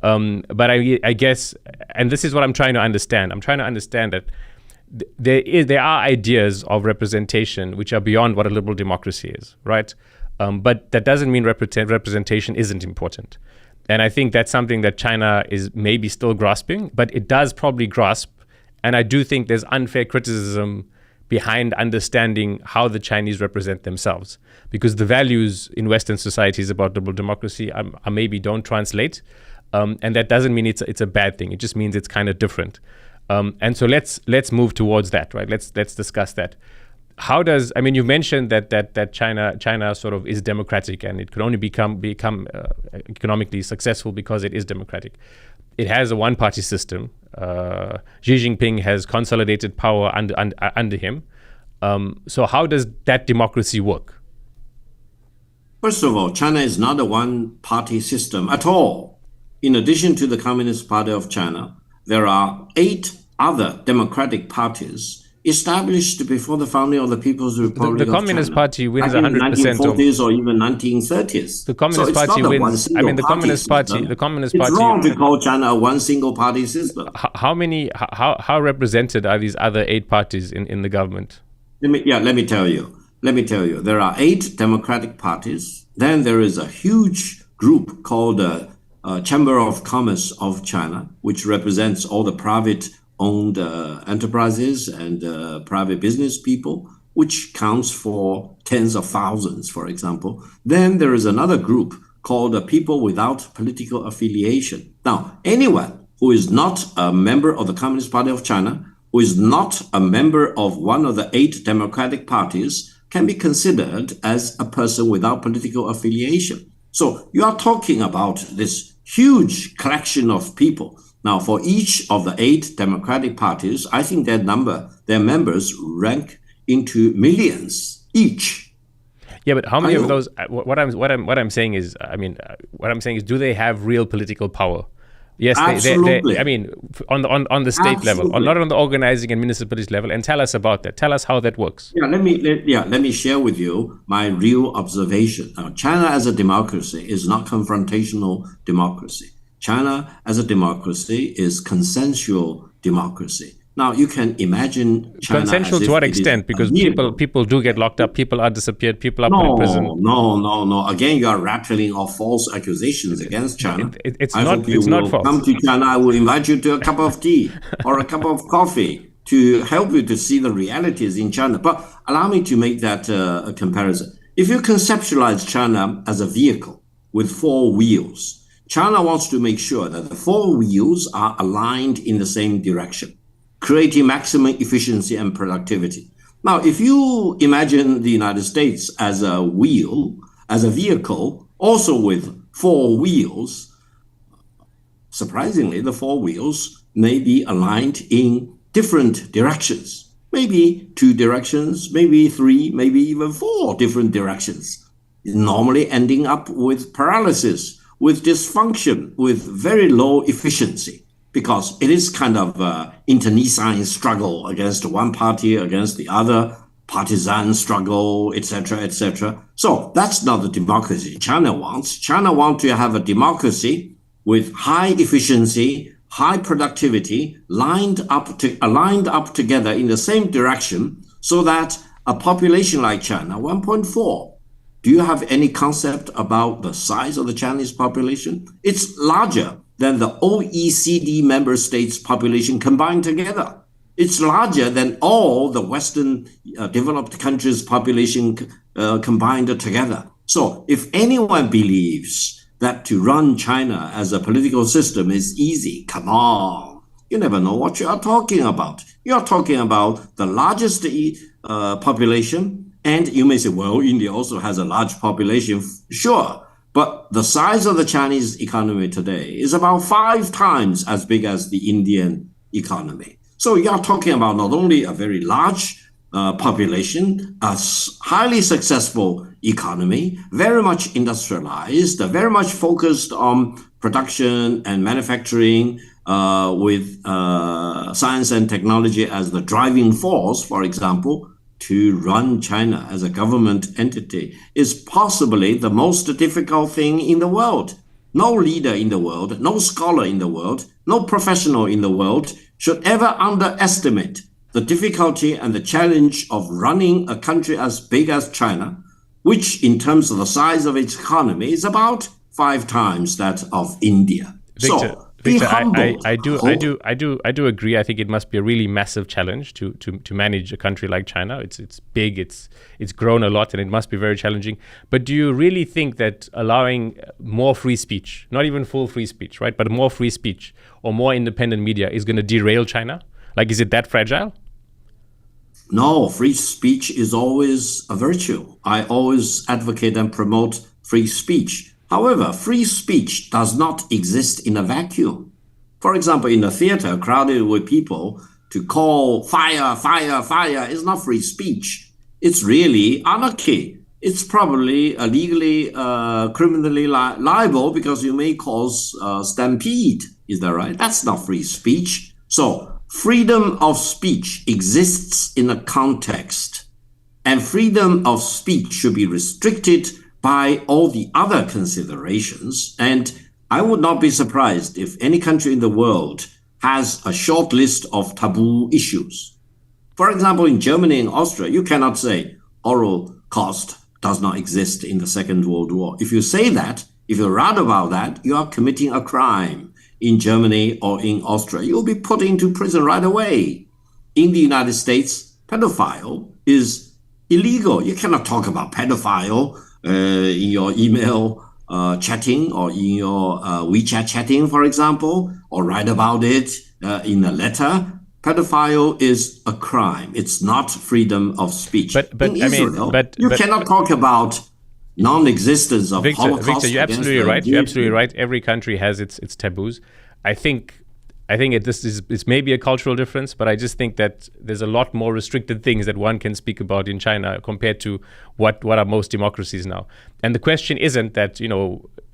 But I guess, and this is what I'm trying to understand. I'm trying to understand that there are ideas of representation which are beyond what a liberal democracy is, right? But that doesn't mean representation isn't important. And I think that's something that China is maybe still grasping, but it does probably grasp. And I do think there's unfair criticism behind understanding how the Chinese represent themselves, because the values in Western societies about liberal democracy are maybe don't translate. And that doesn't mean it's a bad thing. It just means it's kind of different. And so let's move towards that, right? Let's discuss that. How does, I mean, you mentioned that China sort of is democratic, and it could only become economically successful because it is democratic. It has a one-party system. Xi Jinping has consolidated power under him. So how does that democracy work? First of all, China is not a one-party system at all. In addition to the Communist Party of China, there are 8 other democratic parties established before the founding of the People's Republic of China. The Communist Party wins 100% in the 1940s or even 1930s. The Communist Party wins. I mean, the Communist Party. It's wrong to call China a one single party system. How represented are these other 8 parties in the government? Let me tell you. There are 8 democratic parties. Then there is a huge group called the Chamber of Commerce of China, which represents all the private-owned enterprises and private business people, which counts for tens of thousands, for example. Then there is another group called the People Without Political Affiliation. Now, anyone who is not a member of the Communist Party of China, who is not a member of one of the 8 democratic parties, can be considered as a person without political affiliation. So you are talking about this huge collection of people. Now, for each of the 8 democratic parties, I think their members rank into millions each. Yeah, but how many of those? What I'm saying is, do they have real political power? Yes, absolutely. I mean, on the state Absolutely. level, not on the organizing and municipality level. And tell us about that. Tell us how that works. Let me share with you my real observation. Now, China as a democracy is not confrontational democracy. China as a democracy is consensual democracy. Now, you can imagine China consensual to what extent? Because people do get locked up, people are disappeared, people are put in prison. No. Again, you are rattling off false accusations against China. It's not false. Come to China, I will invite you to a cup of tea or a cup of coffee to help you to see the realities in China. But allow me to make that a comparison. If you conceptualize China as a vehicle with 4 wheels, China wants to make sure that the 4 wheels are aligned in the same direction, creating maximum efficiency and productivity. Now, if you imagine the United States as a wheel, as a vehicle, also with 4 wheels, surprisingly, the 4 wheels may be aligned in different directions. Maybe 2 directions, maybe 3, maybe even 4 different directions, normally ending up with paralysis, with dysfunction, with very low efficiency, because it is kind of an internecine struggle against one party, against the other, partisan struggle, etc., etc. So that's not the democracy China wants. China wants to have a democracy with high efficiency, high productivity, aligned up together in the same direction, so that a population like China, 1.4, do you have any concept about the size of the Chinese population? It's larger than the OECD member states' population combined together. It's larger than all the Western developed countries' population combined together. So if anyone believes that to run China as a political system is easy, come on. You never know what you are talking about. You are talking about the largest population. And you may say, well, India also has a large population. Sure. But the size of the Chinese economy today is about 5 times as big as the Indian economy. So you are talking about not only a very large population, a highly successful economy, very much industrialized, very much focused on production and manufacturing, with science and technology as the driving force, for example. To run China as a government entity is possibly the most difficult thing in the world. No leader in the world, no scholar in the world, no professional in the world should ever underestimate the difficulty and the challenge of running a country as big as China, which in terms of the size of its economy is about 5 times that of India. Victor, I do agree. I think it must be a really massive challenge to manage a country like China. It's big, it's grown a lot, and it must be very challenging. But do you really think that allowing more free speech, not even full free speech, right, but more free speech or more independent media is going to derail China? Like, is it that fragile? No, free speech is always a virtue. I always advocate and promote free speech. However, free speech does not exist in a vacuum. For example, in a theater crowded with people, to call fire, fire, fire is not free speech. It's really anarchy. It's probably legally, criminally liable because you may cause stampede. Is that right? That's not free speech. So freedom of speech exists in a context, and freedom of speech should be restricted by all the other considerations. And I would not be surprised if any country in the world has a short list of taboo issues. For example, in Germany and Austria, you cannot say Holocaust does not exist in the Second World War. If you say that, if you write about that, you are committing a crime in Germany or in Austria. You'll be put into prison right away. In the United States, pedophile is illegal. You cannot talk about pedophile in your email chatting or in your WeChat chatting, for example, or write about it in a letter. Pedophile is a crime. It's not freedom of speech. But in Israel, you cannot talk about non-existence of Holocaust. Victor, you're absolutely right. You're absolutely right. Every country has its taboos. I think this is maybe a cultural difference, but I just think that there's a lot more restricted things that one can speak about in China compared to what are most democracies now. And the question isn't that,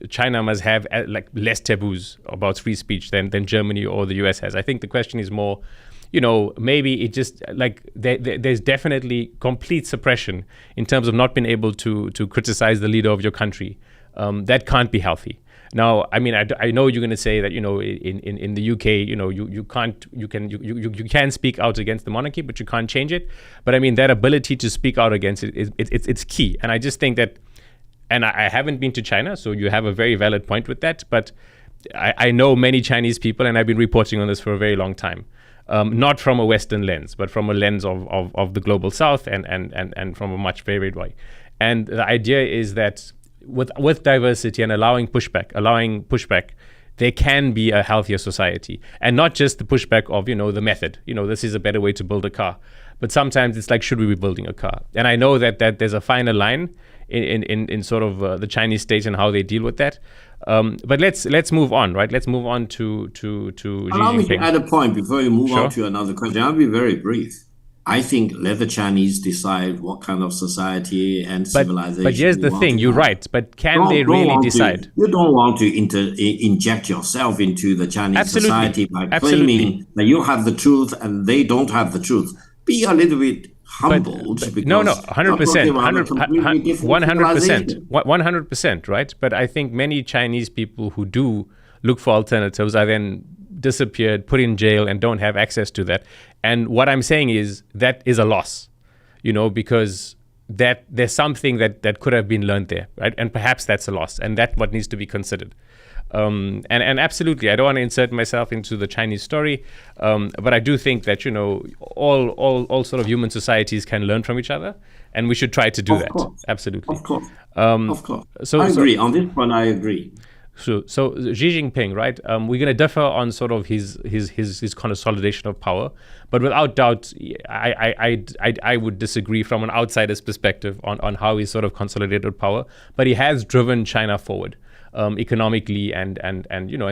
China must have like less taboos about free speech than Germany or the US has. I think the question is more, maybe it just like there's definitely complete suppression in terms of not being able to criticize the leader of your country. That can't be healthy. Now, I mean, I know you're going to say that, in the UK, you can speak out against the monarchy, but you can't change it. But I mean, that ability to speak out against it, it's key. And I just think that, and I haven't been to China, so you have a very valid point with that. But I know many Chinese people, and I've been reporting on this for a very long time. Not from a Western lens, but from a lens of the global South and from a much varied way. And the idea is that with diversity and allowing pushback, there can be a healthier society, and not just the pushback of, the method, this is a better way to build a car. But sometimes it's like, should we be building a car? And I know that there's a finer line in sort of the Chinese state and how they deal with that. But let's move on, right? Let's move on to Xi Jinping. Allow me to add a point before you move on to another question. I'll be very brief. I think let the Chinese decide what kind of society and civilization. But here's the thing, you're right. But can they really decide? You don't want to inject yourself into the Chinese society by claiming that you have the truth and they don't have the truth. Be a little bit humbled. No, 100%, 100%, right? But I think many Chinese people who do look for alternatives are then disappeared, put in jail, and don't have access to that. And what I'm saying is that is a loss, because that there's something that could have been learned there, right? And perhaps that's a loss, and that's what needs to be considered. And absolutely, I don't want to insert myself into the Chinese story, but I do think that all sort of human societies can learn from each other, and we should try to do that. Absolutely, of course. I agree on this one. I agree. So Xi Jinping, right? We're going to differ on sort of his consolidation of power, but without doubt, I would disagree from an outsider's perspective on how he sort of consolidated power. But he has driven China forward economically, and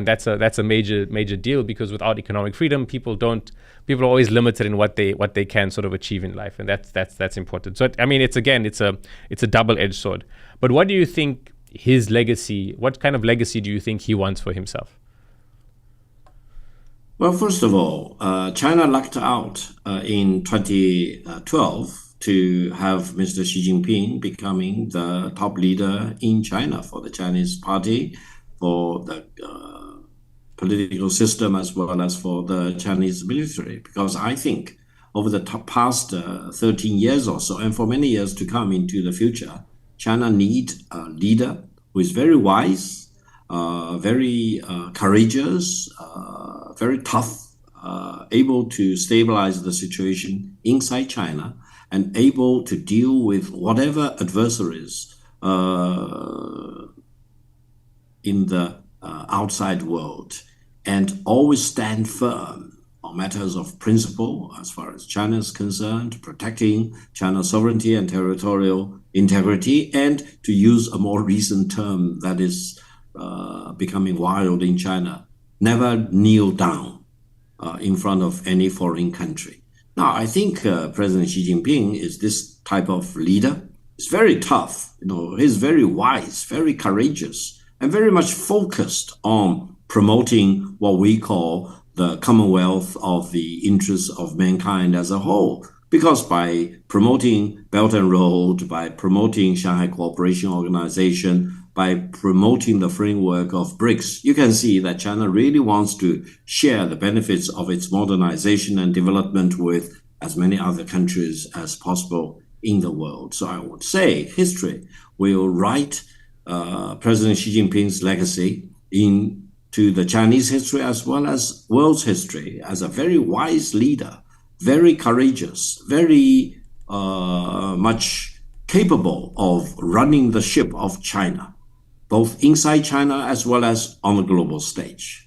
that's a major deal, because without economic freedom, people are always limited in what they can sort of achieve in life, and that's important. So I mean, it's a double-edged sword. But what do you think? His legacy, what kind of legacy do you think he wants for himself? Well, first of all, China lucked out in 2012 to have Mr. Xi Jinping becoming the top leader in China for the Chinese party, for the political system, as well as for the Chinese military. Because I think over the past 13 years or so, and for many years to come into the future, China needs a leader who is very wise, very courageous, very tough, able to stabilize the situation inside China, and able to deal with whatever adversaries in the outside world, and always stand firm on matters of principle as far as China is concerned, protecting China's sovereignty and territorial integrity, and to use a more recent term that is becoming wild in China, never kneel down in front of any foreign country. Now, I think President Xi Jinping is this type of leader. He's very tough, he's very wise, very courageous, and very much focused on promoting what we call the commonwealth of the interests of mankind as a whole. Because by promoting Belt and Road, by promoting Shanghai Cooperation Organization, by promoting the framework of BRICS, you can see that China really wants to share the benefits of its modernization and development with as many other countries as possible in the world. So I would say history will write President Xi Jinping's legacy into the Chinese history as well as world's history as a very wise leader, very courageous, very much capable of running the ship of China, both inside China as well as on the global stage.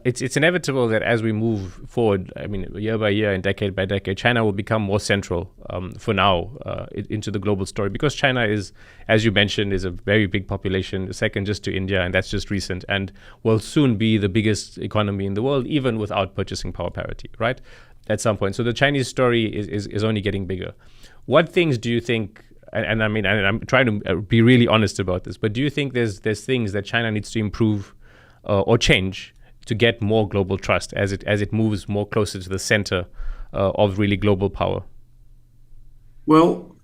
It's inevitable that as we move forward, I mean, year by year and decade by decade, China will become more central for now into the global story, because China is, as you mentioned, is a very big population, second just to India, and that's just recent, and will soon be the biggest economy in the world, even without purchasing power parity, right? At some point. So the Chinese story is only getting bigger. What things do you think, and I mean, and I'm trying to be really honest about this, but do you think there's things that China needs to improve or change to get more global trust as it moves more closer to the center of really global power? Well,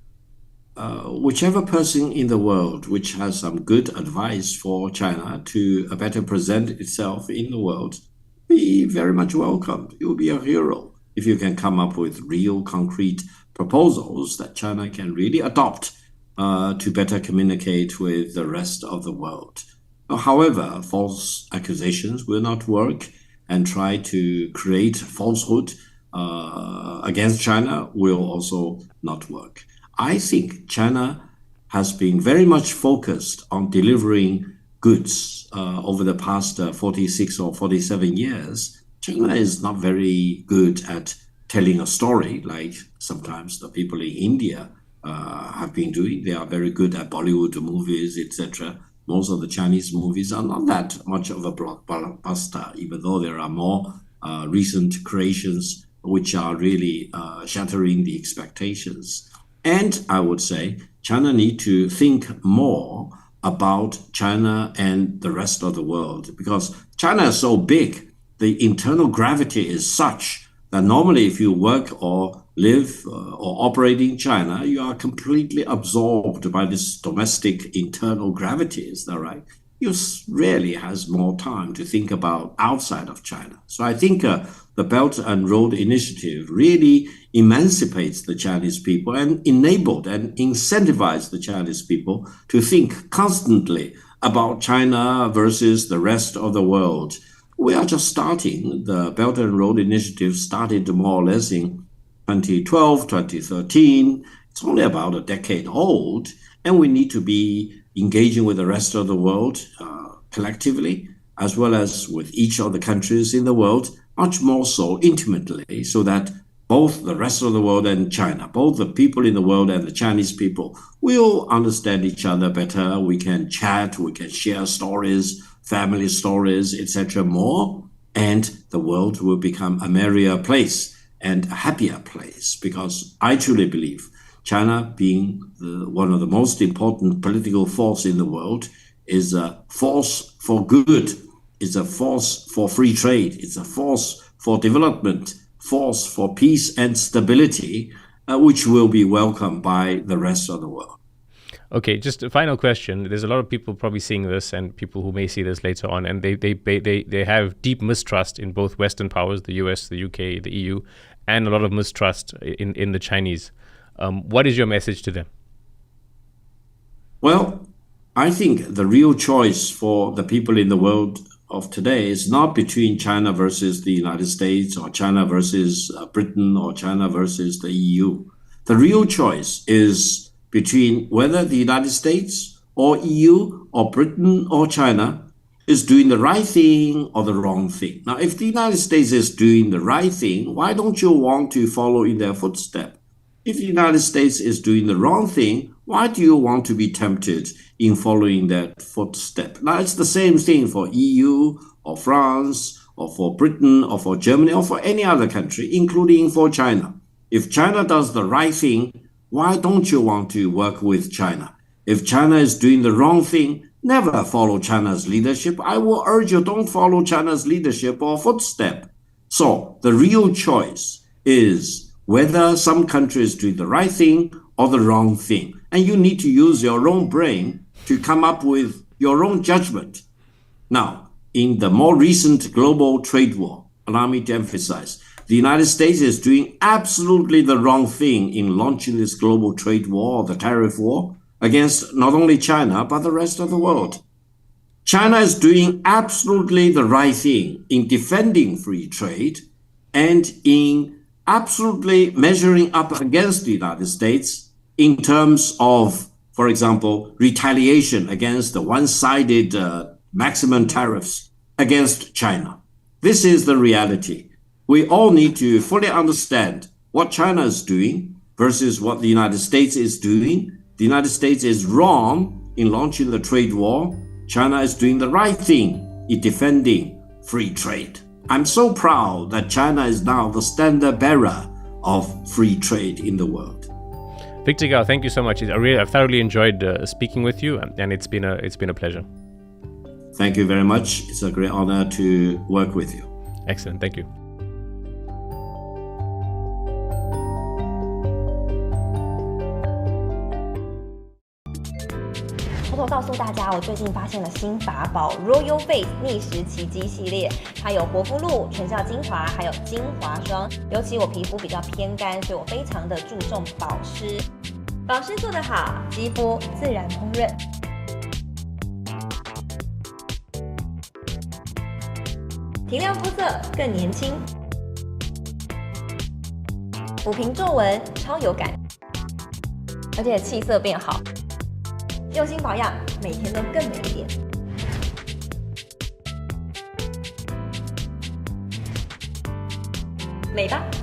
whichever person in the world which has some good advice for China to better present itself in the world, be very much welcomed. You'll be a hero if you can come up with real concrete proposals that China can really adopt to better communicate with the rest of the world. However, false accusations will not work, and try to create falsehood against China will also not work. I think China has been very much focused on delivering goods over the past 46 or 47 years, China is not very good at telling a story like sometimes the people in India have been doing. They are very good at Bollywood movies, etc. Most of the Chinese movies are not that much of a blockbuster, even though there are more recent creations which are really shattering the expectations. And I would say China need to think more about China and the rest of the world, because China is so big, the internal gravity is such that normally if you work or live or operate in China, you are completely absorbed by this domestic internal gravity, is that right? You rarely has more time to think about outside of China. So I think the Belt and Road Initiative really emancipates the Chinese people and enabled and incentivized the Chinese people to think constantly about China versus the rest of the world. We are just starting. The Belt and Road Initiative started more or less in 2012, 2013. It's only about a decade old, and we need to be engaging with the rest of the world collectively, as well as with each of the countries in the world, much more so intimately, so that both the rest of the world and China, both the people in the world and the Chinese people, will understand each other better. We can chat, we can share stories, family stories, etc. more, and the world will become a merrier place and a happier place, because I truly believe China, being one of the most important political force in the world, is a force for good, is a force for free trade, it's a force for development, force for peace and stability, which will be welcomed by the rest of the world. Okay, just a final question. There's a lot of people probably seeing this and people who may see this later on, and they have deep mistrust in both Western powers, the US, the UK, the EU, and a lot of mistrust in the Chinese. What is your message to them? Well, I think the real choice for the people in the world of today is not between China versus the United States or China versus Britain or China versus the EU. The real choice is between whether the United States or EU or Britain or China is doing the right thing or the wrong thing. Now, if the United States is doing the right thing, why don't you want to follow in their footsteps? If the United States is doing the wrong thing, why do you want to be tempted in following that footstep? Now, it's the same thing for EU or France or for Britain or for Germany or for any other country, including for China. If China does the right thing, why don't you want to work with China? If China is doing the wrong thing, never follow China's leadership. I will urge you, don't follow China's leadership or footstep. So the real choice is whether some country is doing the right thing or the wrong thing. And you need to use your own brain to come up with your own judgment. Now, in the more recent global trade war, allow me to emphasize, the United States is doing absolutely the wrong thing in launching this global trade war, the tariff war, against not only China, but the rest of the world. China is doing absolutely the right thing in defending free trade and in absolutely measuring up against the United States in terms of, for example, retaliation against the one-sided maximum tariffs against China. This is the reality. We all need to fully understand what China is doing versus what the United States is doing. The United States is wrong in launching the trade war. China is doing the right thing in defending free trade. I'm so proud that China is now the standard bearer of free trade in the world. Victor Gao, thank you so much. I've thoroughly enjoyed speaking with you, and it's been a pleasure. Thank you very much. It's a great honor to work with you. Excellent. Thank you. 偷偷告诉大家，我最近发现了新法宝 Royal Face 逆时奇迹系列，它有活肤露、全效精华，还有精华霜。尤其我皮肤比较偏干，所以我非常的注重保湿。保湿做得好，肌肤自然烹润。提亮肤色更年轻，抚平皱纹超有感，而且气色变好。用心保养，每天都更美一点。美吧。